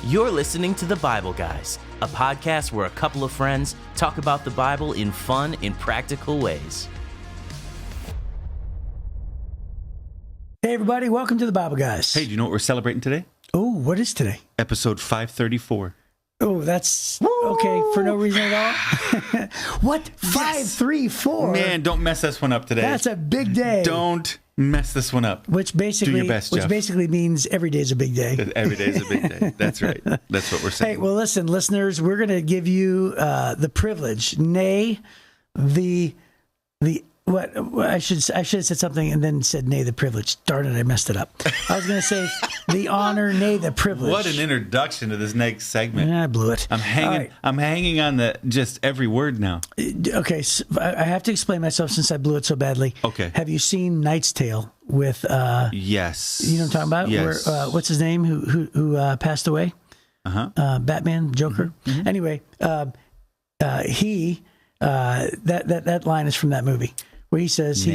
You're listening to The Bible Guys, a podcast where a couple of friends talk about the Bible in fun and practical ways. Hey, everybody. Welcome to The Bible Guys. Hey, do you know what we're celebrating today? Oh, what is today? Episode 534. Oh, that's okay for no reason at all. What? 534? Man, don't mess this one up today. That's a big day. Don't mess this one up. Which basically, Do your best, Jeff. means every day is a big day. Every day is a big day. That's right. That's what we're saying. Hey, well, listen, listeners, we're going to give you the privilege, nay, what I should have said something and then said nay the privilege. Darn it, I messed it up. I was going to say the honor, nay the privilege. What an introduction to this next segment. I blew it. I'm hanging on the just every word now. Okay, so I have to explain myself since I blew it so badly. Okay. Have you seen Knight's Tale with? Yes. You know what I'm talking about? Yes. Where, what's his name? Who passed away? Batman, Joker. Mm-hmm. Anyway, that line is from that movie. Where he says,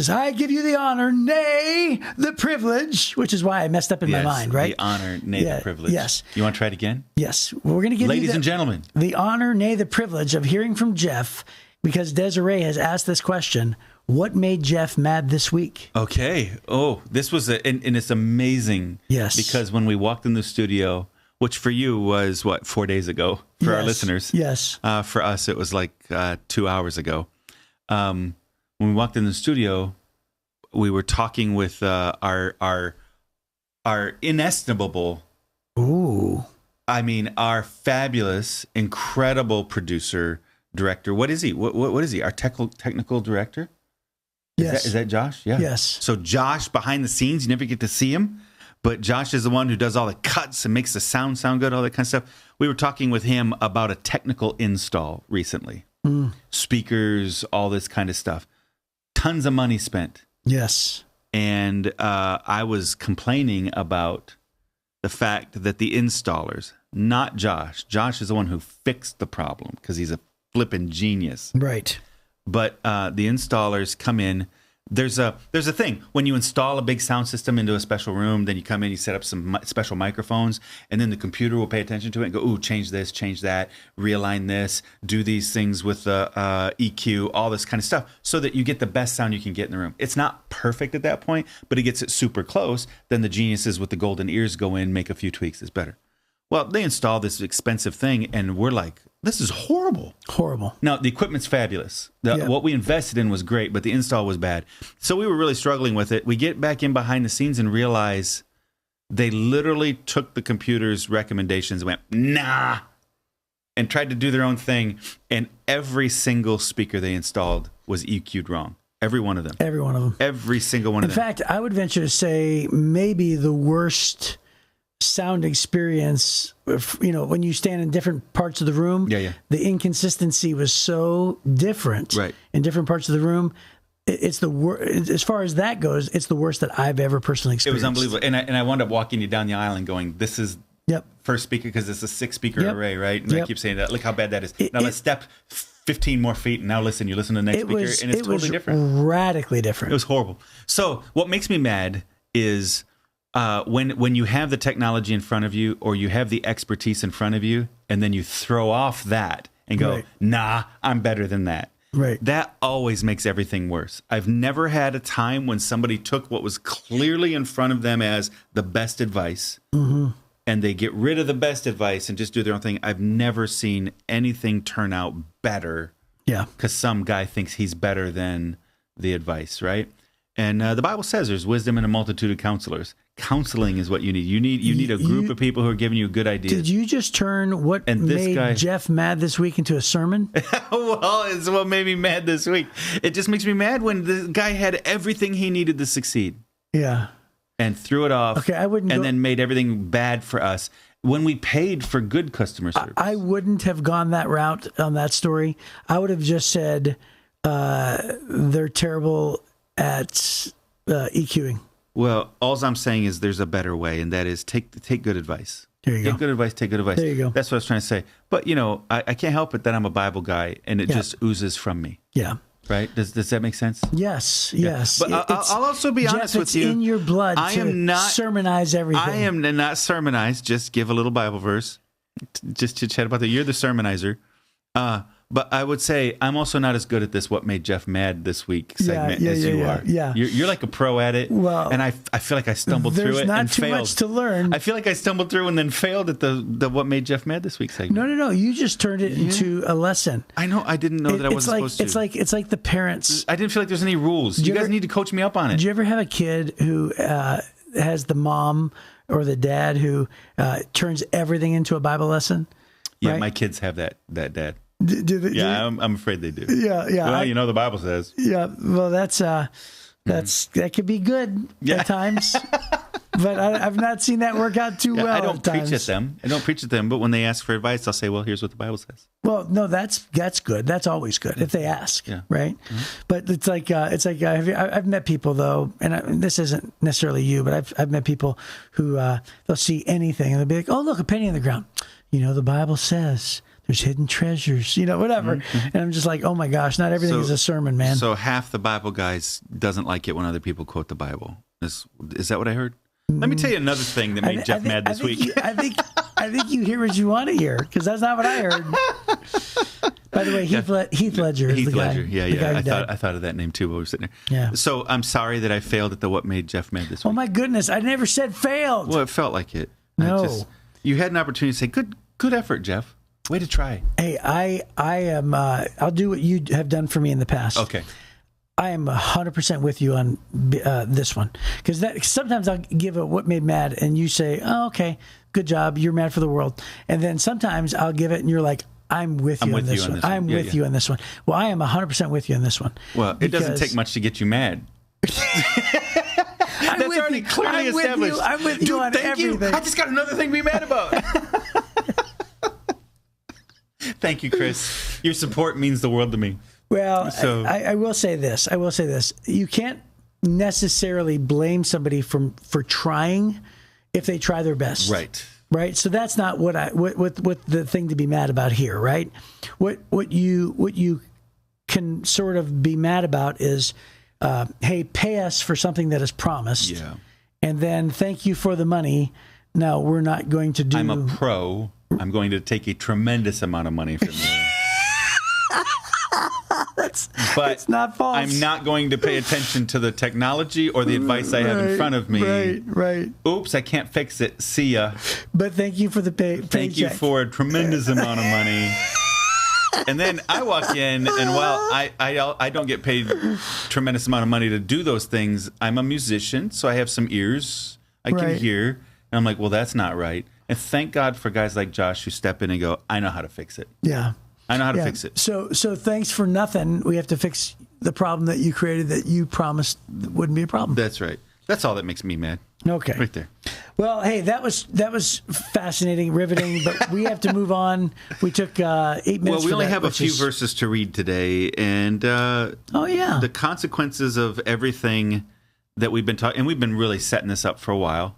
I give you the honor, nay, the privilege, which is why I messed up in my mind, right? The honor, nay, the privilege. Yes. You want to try it again? Yes. We're going to give Ladies and gentlemen, the honor, nay, the privilege of hearing from Jeff, because Desiree has asked this question: what made Jeff mad this week? Okay. Oh, this was and it's amazing. Yes. Because when we walked in the studio, which for you was 4 days ago for our listeners. Yes. For us, it was like 2 hours ago. When we walked in the studio, we were talking with our inestimable, our fabulous, incredible producer, director. What is he? What is he? Our technical director? Yes. Is that Josh? Yeah. Yes. So Josh, behind the scenes, you never get to see him, but Josh is the one who does all the cuts and makes the sound good, all that kind of stuff. We were talking with him about a technical install recently. Speakers, all this kind of stuff. Tons of money spent. Yes. And I was complaining about the fact that the installers, not Josh. Josh is the one who fixed the problem because he's a flippin' genius. Right. But the installers come in. There's a thing when you install a big sound system into a special room, then you come in, you set up some special microphones, and then the computer will pay attention to it and go, ooh, change this, change that, realign this, do these things with the EQ, all this kind of stuff, so that you get the best sound you can get in the room. It's not perfect at that point, but it gets it super close. Then the geniuses with the golden ears go in, make a few tweaks, it's better. Well, they install this expensive thing, and we're like, this is horrible. Horrible. Now, the equipment's fabulous. What we invested in was great, but the install was bad. So we were really struggling with it. We get back in behind the scenes and realize they literally took the computer's recommendations and went, nah, and tried to do their own thing. And every single speaker they installed was EQ'd wrong. Every one of them. Every one of them. Every single one of them. In fact, I would venture to say maybe the worst sound experience, when you stand in different parts of the room, the inconsistency was so different in different parts of the room. It's the worst, as far as that goes, it's the worst that I've ever personally experienced. It was unbelievable. And I wound up walking you down the aisle and going, this is first speaker, because it's a 6-speaker array, right? And I keep saying that. Look how bad that is. Now let's step 15 more feet, and now listen, you listen to the next speaker, and it's totally different. Radically different. It was horrible. So what makes me mad is when you have the technology in front of you, or you have the expertise in front of you, and then you throw off that and go, nah, I'm better than that. Right. That always makes everything worse. I've never had a time when somebody took what was clearly in front of them as the best advice, and they get rid of the best advice and just do their own thing. I've never seen anything turn out better. Yeah. Because some guy thinks he's better than the advice, right? And the Bible says there's wisdom in a multitude of counselors. Counseling is what you need. You need a group of people who are giving you good ideas. Did you just turn what made Jeff mad this week into a sermon? Well, it's what made me mad this week. It just makes me mad when the guy had everything he needed to succeed. Yeah. And threw it off. Okay, then made everything bad for us when we paid for good customer service. I wouldn't have gone that route on that story. I would have just said they're terrible at EQing. Well, all I'm saying is there's a better way, and that is take good advice. There you go. Take good advice, take good advice. There you go. That's what I was trying to say. But, I can't help it that I'm a Bible guy, and it just oozes from me. Yeah. Right? Does that make sense? Yes. But I'll also be honest with you. It's in your blood I to am not sermonize everything. I am not sermonize. Just give a little Bible verse. Just to chat about that. You're the sermonizer. But I would say I'm also not as good at this "What Made Jeff Mad This Week" segment as you are. Yeah, you're like a pro at it. Well, and I feel like I stumbled through it and failed. There's not too much to learn. I feel like I stumbled through and then failed at the "What Made Jeff Mad This Week" segment. No. You just turned it into a lesson. I know. I didn't know that I wasn't supposed to. It's like the parents. I didn't feel like there's any rules. You guys need to coach me up on it. Do you ever have a kid who has the mom or the dad who turns everything into a Bible lesson? Yeah, right? My kids have that dad. I'm afraid they do. Yeah. Well, the Bible says. Yeah. Well, that could be good at times, but I've not seen that work out too well. I don't preach at them. But when they ask for advice, I'll say, "Well, here's what the Bible says." Well, no, that's good. That's always good if they ask, right? Mm-hmm. But it's like I've met people though, and this isn't necessarily you, but I've met people who they'll see anything and they'll be like, "Oh, look, a penny on the ground." The Bible says. There's hidden treasures, whatever. Mm-hmm. And I'm just like, oh my gosh, not everything is a sermon, man. So half the Bible guys doesn't like it when other people quote the Bible. Is that what I heard? Let me tell you another thing that made Jeff mad this week. I think you hear what you want to hear, because that's not what I heard. By the way, Heath Ledger is the guy. Yeah. I thought of that name too while we were sitting there. Yeah. So I'm sorry that I failed at the "What Made Jeff Mad This Week." Oh my goodness, I never said failed. Well, it felt like it. No. You had an opportunity to say, good effort, Jeff. Way to try. Hey, I am. I'll do what you have done for me in the past. Okay. I am 100% with you on this one, because sometimes I'll give a "What Made Mad" and you say, "Oh, okay, good job. You're mad for the world." And then sometimes I'll give it and you're like, "I'm with you on this one. I'm with you on this one." Well, I am 100% with you on this one. Well, it doesn't take much to get you mad. That's already clearly established. I'm with you on everything. I just got another thing to be mad about. Thank you, Chris. Your support means the world to me. Well, I will say this. You can't necessarily blame somebody for trying if they try their best. Right. So that's not what the thing to be mad about here, right? What you can sort of be mad about is, hey, pay us for something that is promised. Yeah. And then thank you for the money. No, we're not going to do. I'm a pro. I'm going to take a tremendous amount of money from you. That's not false. I'm not going to pay attention to the technology or the advice I have in front of me. Right. Oops, I can't fix it. See ya. But thank you for the Thank you for a tremendous amount of money. And then I walk in, and while I don't get paid tremendous amount of money to do those things, I'm a musician, so I have some ears. I can hear. And I'm like, well, that's not right. And thank God for guys like Josh who step in and go, I know how to fix it. Yeah. I know how to fix it. So thanks for nothing. We have to fix the problem that you created that you promised wouldn't be a problem. That's right. That's all that makes me mad. Okay. Right there. Well, hey, that was fascinating, riveting, but we have to move on. We took 8 minutes. Well, we only have a few verses to read today, and the consequences of everything that we've been talking, and we've been really setting this up for a while.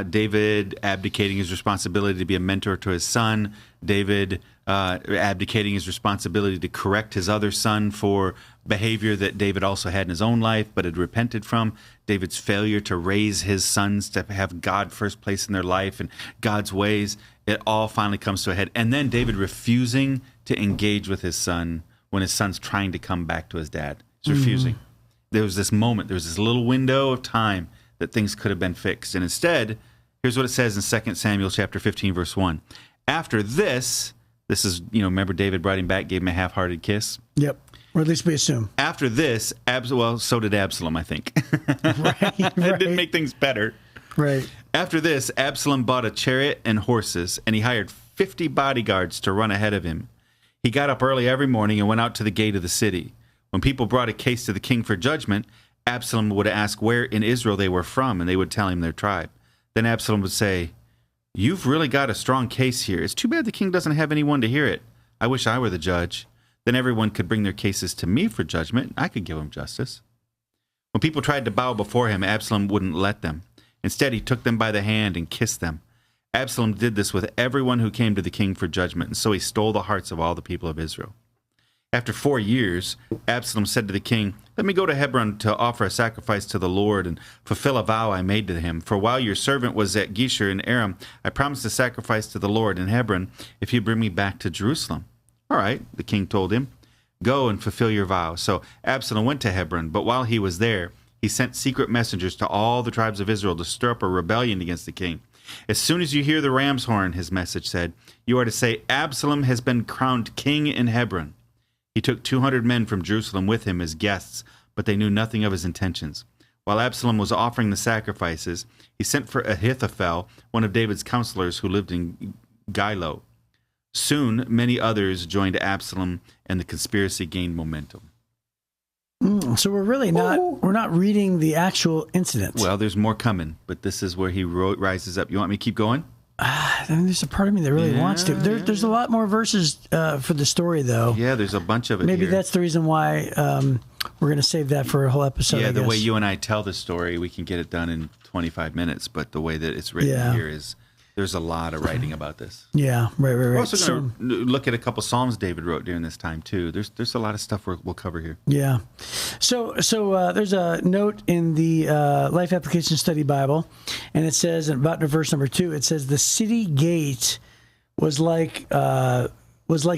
David abdicating his responsibility to be a mentor to his son. David abdicating his responsibility to correct his other son for behavior that David also had in his own life but had repented from. David's failure to raise his sons to have God first place in their life and God's ways. It all finally comes to a head. And then David refusing to engage with his son when his son's trying to come back to his dad. He's refusing. There was this moment, there was this little window of time that things could have been fixed. And instead, here's what it says in 2 Samuel chapter 15, verse 1. After this is, remember David brought him back, gave him a half-hearted kiss? Yep. Or at least we assume. After this, so did Absalom, I think. It didn't make things better. Right. After this, Absalom bought a chariot and horses, and he hired 50 bodyguards to run ahead of him. He got up early every morning and went out to the gate of the city. When people brought a case to the king for judgment, Absalom would ask where in Israel they were from, and they would tell him their tribe. Then Absalom would say, "You've really got a strong case here. It's too bad the king doesn't have anyone to hear it. I wish I were the judge. Then everyone could bring their cases to me for judgment, and I could give them justice." When people tried to bow before him, Absalom wouldn't let them. Instead, he took them by the hand and kissed them. Absalom did this with everyone who came to the king for judgment, and so he stole the hearts of all the people of Israel. After 4 years, Absalom said to the king, "Let me go to Hebron to offer a sacrifice to the Lord and fulfill a vow I made to him. For while your servant was at Geshur in Aram, I promised a sacrifice to the Lord in Hebron if he'd bring me back to Jerusalem." "All right," the king told him, "go and fulfill your vow." So Absalom went to Hebron, but while he was there, he sent secret messengers to all the tribes of Israel to stir up a rebellion against the king. "As soon as you hear the ram's horn," his message said, "you are to say, 'Absalom has been crowned king in Hebron.'" He took 200 men from Jerusalem with him as guests, but they knew nothing of his intentions. While Absalom was offering the sacrifices, he sent for Ahithophel, one of David's counselors who lived in Gilo. Soon, many others joined Absalom, and the conspiracy gained momentum. So we're really we're not reading the actual incident. Well, there's more coming, but this is where he rises up. You want me to keep going? I mean, there's a part of me that really wants to. There's a lot more verses for the story, though. Yeah, there's a bunch of it. Maybe here. That's the reason why we're going to save that for a whole episode. Yeah, I the guess. way you and I tell the story, we can get it done in 25 minutes, but the way that it's written here is there's a lot of writing about this. Yeah, right. We're also going to look at a couple Psalms David wrote during this time, too. There's a lot of stuff we'll cover here. Yeah. So there's a note in the Life Application Study Bible, and it says, about in verse number 2, it says, "The city gate was like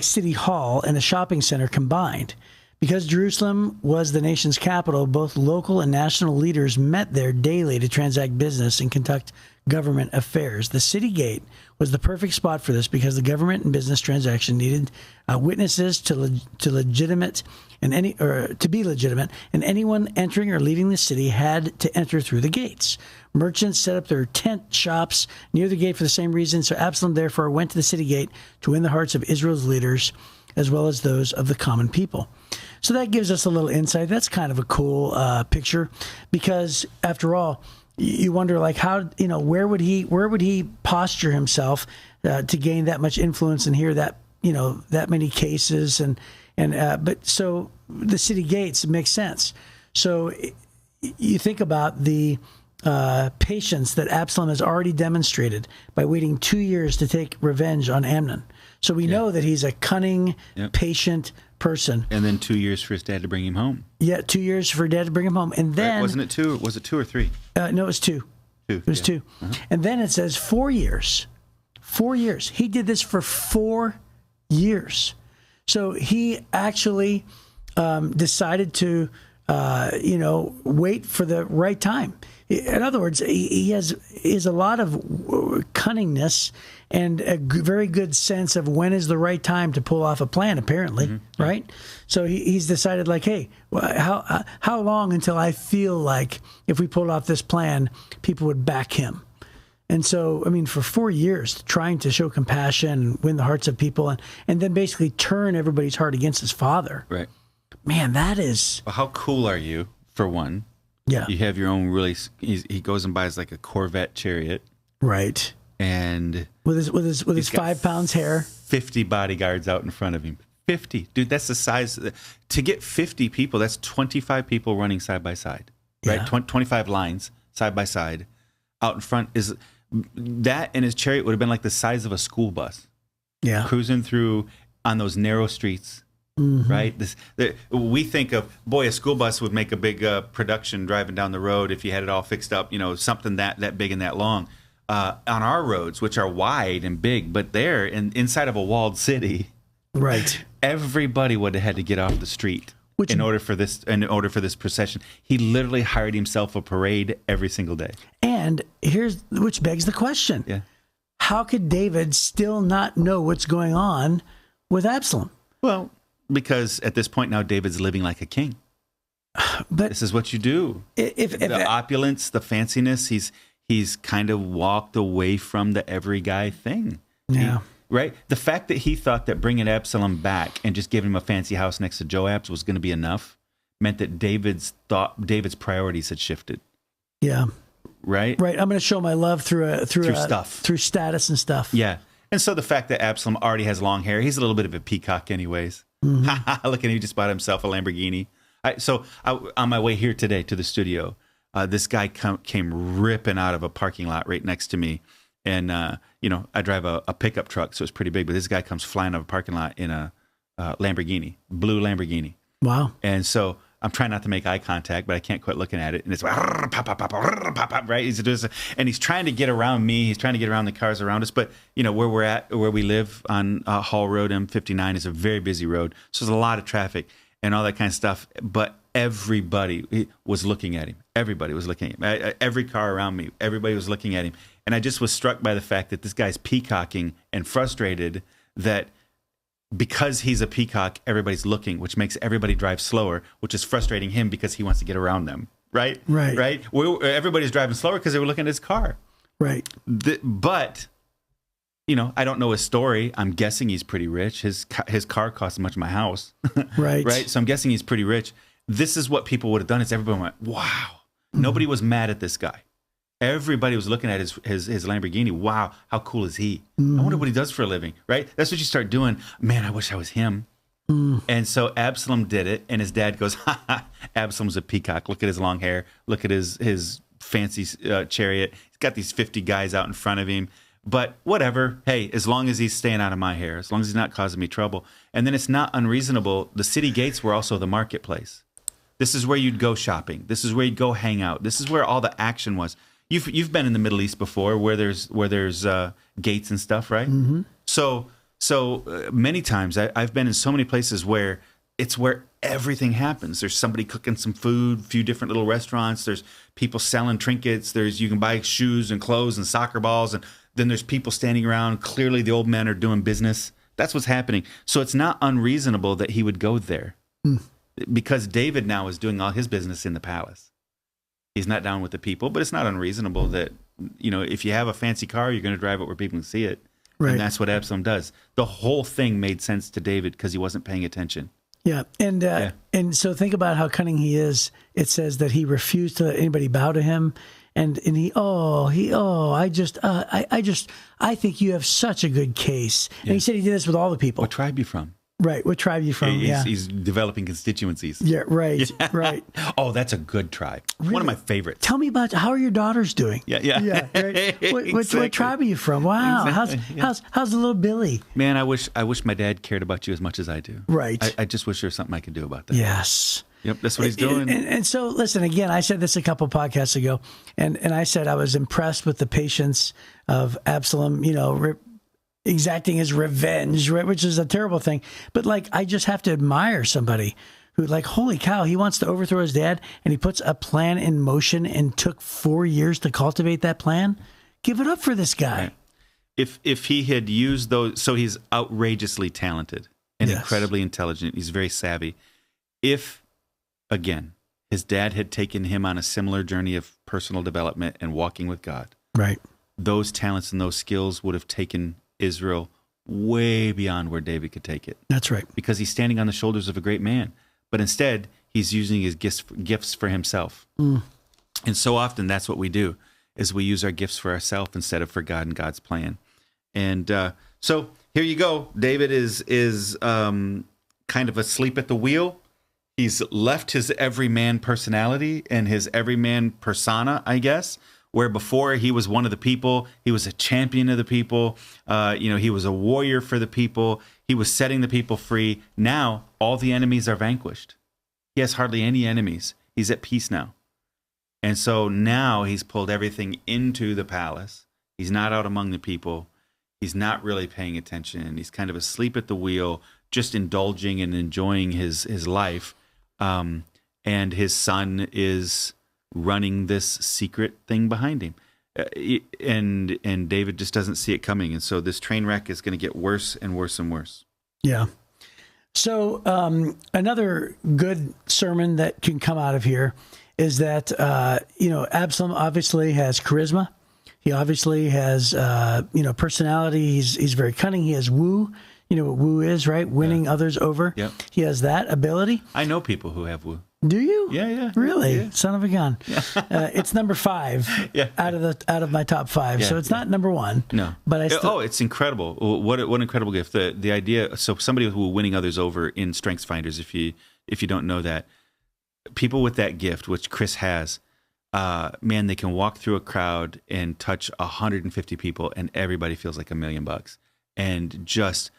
City Hall and a shopping center combined. Because Jerusalem was the nation's capital, both local and national leaders met there daily to transact business and conduct government affairs. The city gate was the perfect spot for this because the government and business transaction needed witnesses to be legitimate, and anyone entering or leaving the city had to enter through the gates. Merchants set up their tent shops near the gate for the same reason. So Absalom therefore went to the city gate to win the hearts of Israel's leaders as well as those of the common people." So that gives us a little insight. That's kind of a cool picture, because after all, you wonder, like, how, where would he posture himself to gain that much influence and hear that, that many cases but so the city gates makes sense. So you think about the patience that Absalom has already demonstrated by waiting 2 years to take revenge on Amnon. So we know that he's a cunning, patient person. And then 2 years for his dad to bring him home. Yeah, 2 years for dad to bring him home. And then... Wasn't it 2? Was it 2 or 3? No, it was 2. It was 2. Uh-huh. And then it says 4 years. 4 years. He did this for 4 years. So he actually decided to, wait for the right time. In other words, he has a lot of cunningness and a very good sense of when is the right time to pull off a plan, apparently, right? So he's decided, like, hey, how long until I feel like if we pulled off this plan, people would back him? And so, I mean, for 4 years, trying to show compassion and win the hearts of people and then basically turn everybody's heart against his father. Right. Man, that is... Well, how cool are you, for one? Yeah. You have your own he goes and buys like a Corvette chariot. Right. And with his 5 pounds hair. 50 bodyguards out in front of him. 50. Dude, that's the size. To get 50 people, that's 25 people running side by side. Right? Yeah. 25 lines side by side. Out in front is... That and his chariot would have been like the size of a school bus. Yeah. Cruising through on those narrow streets. Mm-hmm. Right? We think of, boy, a school bus would make a big production driving down the road if you had it all fixed up, something that big and that long. On our roads, which are wide and big, but there inside of a walled city, right? Everybody would have had to get off the street in order for this procession. He literally hired himself a parade every single day. And which begs the question: yeah, how could David still not know what's going on with Absalom? Well, because at this point now, David's living like a king. But this is what you do. If the opulence, the fanciness, he's kind of walked away from the every guy thing. Yeah. Right? The fact that he thought that bringing Absalom back and just giving him a fancy house next to Joab's was going to be enough meant that David's priorities had shifted. Yeah. Right? Right. I'm going to show my love through stuff, through status and stuff. Yeah. And so the fact that Absalom already has long hair, he's a little bit of a peacock anyways. Mm-hmm. Look at him, he just bought himself a Lamborghini. On my way here today to the studio, this guy came ripping out of a parking lot right next to me. And, I drive a pickup truck, so it's pretty big. But this guy comes flying out of a parking lot in a Lamborghini, blue Lamborghini. Wow. And so I'm trying not to make eye contact, but I can't quit looking at it. And it's pop, pop, pop, pop, pop, right? And he's trying to get around me. He's trying to get around the cars around us. But, where we live on Hall Road, M59 is a very busy road. So there's a lot of traffic and all that kind of stuff. But everybody was looking at him. Everybody was looking at him. Every car around me, everybody was looking at him. And I just was struck by the fact that this guy's peacocking and frustrated that because he's a peacock, everybody's looking, which makes everybody drive slower, which is frustrating him because he wants to get around them. Right? Right. Everybody's driving slower because they were looking at his car. Right. But, I don't know his story. I'm guessing he's pretty rich. His car costs as much as my house. Right. Right? So I'm guessing he's pretty rich. This is what people would have done is everybody went, wow. Mm-hmm. Nobody was mad at this guy. Everybody was looking at his Lamborghini. Wow, how cool is he? I wonder what he does for a living, right? That's what you start doing. Man, I wish I was him. And so Absalom did it, and his dad goes, ha ha, Absalom's a peacock. Look at his long hair. Look at his fancy chariot. He's got these 50 guys out in front of him. But whatever. Hey, as long as he's staying out of my hair, as long as he's not causing me trouble. And then it's not unreasonable. The city gates were also the marketplace. This is where you'd go shopping. This is where you'd go hang out. This is where all the action was. You've been in the Middle East before, where there's gates and stuff, right? Mm-hmm. So many times I've been in so many places where it's where everything happens. There's somebody cooking some food, a few different little restaurants. There's people selling trinkets. You can buy shoes and clothes and soccer balls, and then there's people standing around. Clearly, the old men are doing business. That's what's happening. So it's not unreasonable that he would go there, because David now is doing all his business in the palace. He's not down with the people, but it's not unreasonable that, if you have a fancy car, you're going to drive it where people can see it. Right. And that's what Absalom does. The whole thing made sense to David because he wasn't paying attention. Yeah. And so think about how cunning he is. It says that he refused to let anybody bow to him. And I think you have such a good case. Yeah. And he said he did this with all the people. What tribe you from? Right. What tribe are you from? He's developing constituencies. Yeah, right, yeah. Right. Oh, that's a good tribe. Really? One of my favorites. Tell me about, how are your daughters doing? Yeah. Right. Exactly. What tribe are you from? Wow. Exactly. How's the little Billy? Man, I wish my dad cared about you as much as I do. Right. I just wish there was something I could do about that. Yes. Yep, that's what he's doing. And so, listen, again, I said this a couple podcasts ago, and I said I was impressed with the patience of Absalom, exacting his revenge, right, which is a terrible thing. But I just have to admire somebody who, holy cow, he wants to overthrow his dad, and he puts a plan in motion and took 4 years to cultivate that plan. Give it up for this guy. Right. If he had used those, so he's outrageously talented and incredibly intelligent. He's very savvy. If, again, his dad had taken him on a similar journey of personal development and walking with God, right, those talents and those skills would have taken Israel way beyond where David could take it. That's right. Because he's standing on the shoulders of a great man. But instead, he's using his gifts for himself. And so often that's what we do, is we use our gifts for ourselves instead of for God and God's plan. And so here you go. David is kind of asleep at the wheel. He's left his everyman personality and his everyman persona, I guess, where before he was one of the people, he was a champion of the people, he was a warrior for the people, he was setting the people free. Now, all the enemies are vanquished. He has hardly any enemies. He's at peace now. And so now he's pulled everything into the palace. He's not out among the people. He's not really paying attention. He's kind of asleep at the wheel, just indulging and enjoying his life. And his son is running this secret thing behind him. And David just doesn't see it coming. And so this train wreck is going to get worse and worse and worse. Yeah. So another good sermon that can come out of here is that, Absalom obviously has charisma. He obviously has, personality. He's very cunning. He has woo. You know what woo is, right? Winning others over. Yep. He has that ability. I know people who have woo. Do you? Yeah. Really? Yeah. Son of a gun. Yeah. It's number 5 out of my top 5. Yeah. So it's not number 1. No. But I still... it's incredible. What an incredible gift. The idea, so somebody who winning others over in Strengths Finders, if you don't know that, people with that gift, which Chris has, man, they can walk through a crowd and touch 150 people and everybody feels like $1 million and just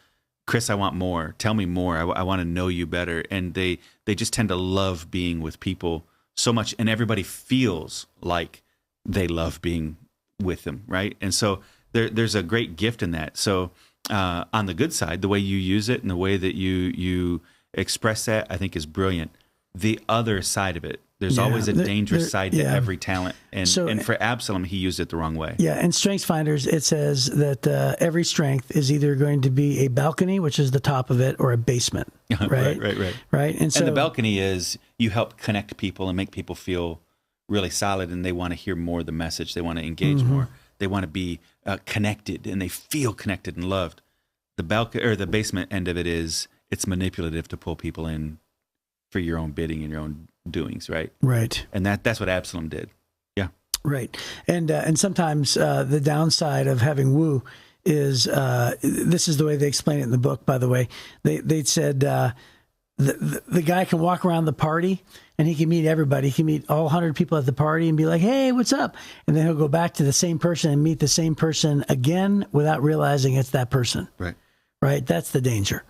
Chris, I want more. Tell me more. I want to know you better. And they just tend to love being with people so much, and everybody feels like they love being with them, right? And so there's a great gift in that. So on the good side, the way you use it and the way that you express that, I think is brilliant. The other side of it, there's always a dangerous side to every talent. And for Absalom, he used it the wrong way. Yeah, in Strengths Finders, it says that every strength is either going to be a balcony, which is the top of it, or a basement. Right? Right. And the balcony is you help connect people and make people feel really solid, and they want to hear more of the message. They want to engage more. They want to be connected, and they feel connected and loved. The balcony or the basement end of it is it's manipulative to pull people in for your own bidding and your own doings, right? Right. And that's what Absalom did. Yeah. Right. And sometimes the downside of having woo is this is the way they explain it in the book, by the way. They said the guy can walk around the party and he can meet everybody. He can meet all 100 people at the party and be like, hey, what's up? And then he'll go back to the same person and meet the same person again without realizing it's that person. Right. Right. That's the danger.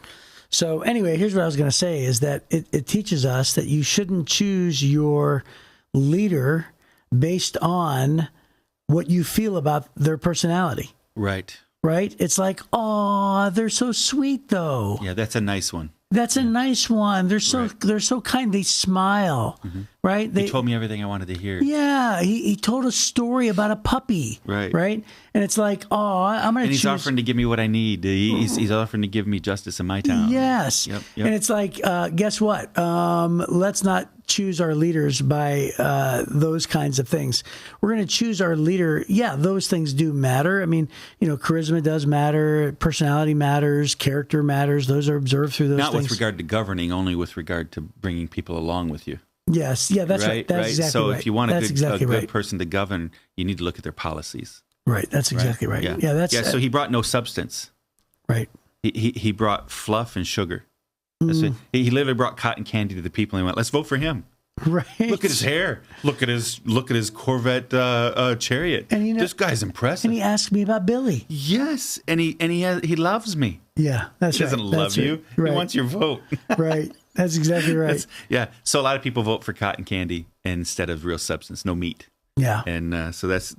So anyway, here's what I was going to say is that it teaches us that you shouldn't choose your leader based on what you feel about their personality. Right. Right? It's like, oh, they're so sweet, though. Yeah, that's a nice one. That's a nice one. They're so kind. They smile, right? He told me everything I wanted to hear. Yeah, he told a story about a puppy, right? And it's like, oh, I'm going to choose. And he's offering to give me what I need. He's offering to give me justice in my town. Yes. Yep. And it's like, guess what? Let's not choose our leaders by those kinds of things. We're going to choose our leader. Yeah, those things do matter. I mean, charisma does matter. Personality matters. Character matters. Those are observed through those things. Not with regard to governing, only with regard to bringing people along with you. Yes. Yeah, that's right. That's exactly so right. If you want a good person to govern, you need to look at their policies. Right. That's exactly right. Yeah. So he brought no substance. Right. He brought fluff and sugar. He literally brought cotton candy to the people and he went, let's vote for him. Right. Look at his hair. Look at his Corvette chariot. And this guy's impressive. And he asked me about Billy. Yes. And he loves me. Yeah, that's right. He doesn't love you. Right. He wants your vote. Right. That's exactly right. So a lot of people vote for cotton candy instead of real substance, no meat. Yeah. And so that's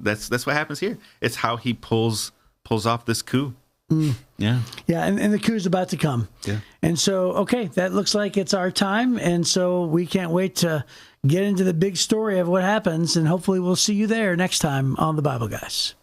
what happens here. It's how he pulls off this coup. Yeah. Yeah, and the coup is about to come. Yeah. And so, okay, that looks like it's our time. And so we can't wait to get into the big story of what happens. And hopefully we'll see you there next time on The Bible Guys.